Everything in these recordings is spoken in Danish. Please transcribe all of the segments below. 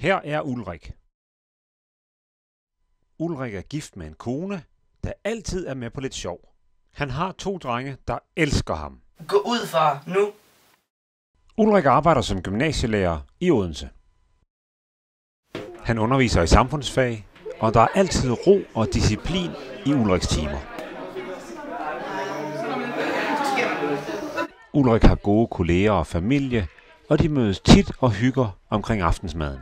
Her er Ulrik. Ulrik er gift med en kone, der altid er med på lidt sjov. Han har 2 drenge, der elsker ham. Gå ud, far, nu! Ulrik arbejder som gymnasielærer i Odense. Han underviser i samfundsfag, og der er altid ro og disciplin i Ulriks timer. Ulrik har gode kolleger og familie, og de mødes tit og hygger omkring aftensmaden.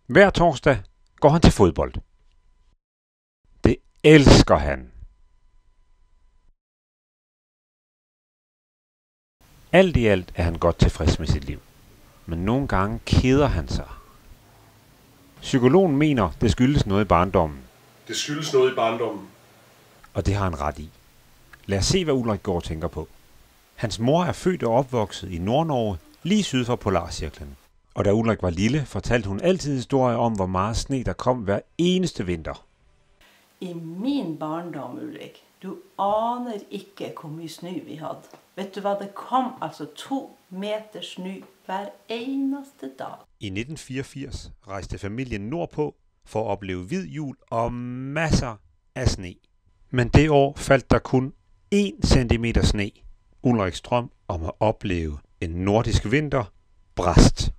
Hver torsdag går han til fodbold. Det elsker han. Alt i alt er han godt tilfreds med sit liv, men nogle gange keder han sig. Psykologen mener, det skyldes noget i barndommen. Det skyldes noget i barndommen. Og det har han ret i. Lad os se, hvad Ulrik går og tænker på. Hans mor er født og opvokset i Nord-Norge, lige syd for Polarcirklen. Og da Ulrik var lille, fortalte hun altid historier om, hvor meget sne der kom hver eneste vinter. I min barndom, Ulrik, du aner ikke hvor mye snø vi havde. Vet du hvad, det kom altså 2 meter snø hver eneste dag. I 1984 rejste familien nordpå for at opleve hvid jul og masser af sne. Men det år faldt der kun 1 centimeter sne. Ulriks drøm om at opleve en nordisk vinter brast.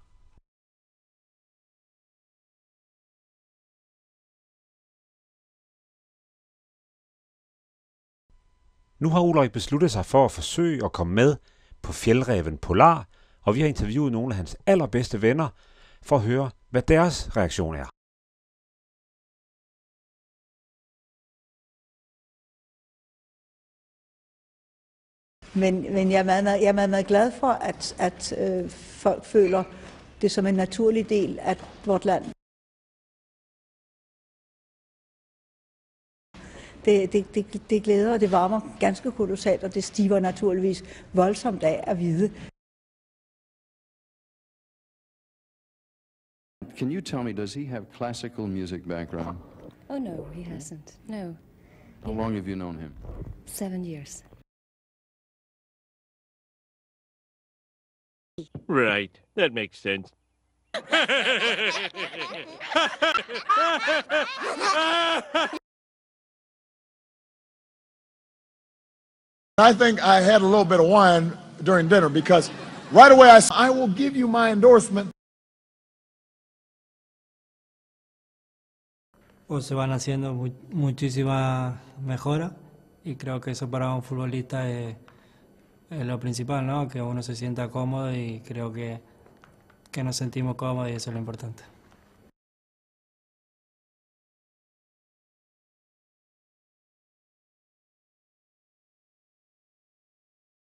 Nu har Ulrik besluttet sig for at forsøge at komme med på fjeldræven Polar, og vi har interviewet nogle af hans allerbedste venner for at høre, hvad deres reaktion er. Men jeg er meget glad for, at folk føler det som en naturlig del af vort land. Det glæder, og det varmer ganske kolossalt, og det stiver naturligvis voldsomt af at vide. Can you tell me, does he have classical music background? Oh no, he hasn't. No. How long have you known him? 7 years. Right, that makes sense. I think I had a little bit of wine during dinner because right away I said, I will give you my endorsement. O se van haciendo muchísimas mejoras y creo que eso para un futbolista es lo principal, ¿no? Que uno se sienta cómodo y creo que nos sentimos cómodos y eso es lo importante.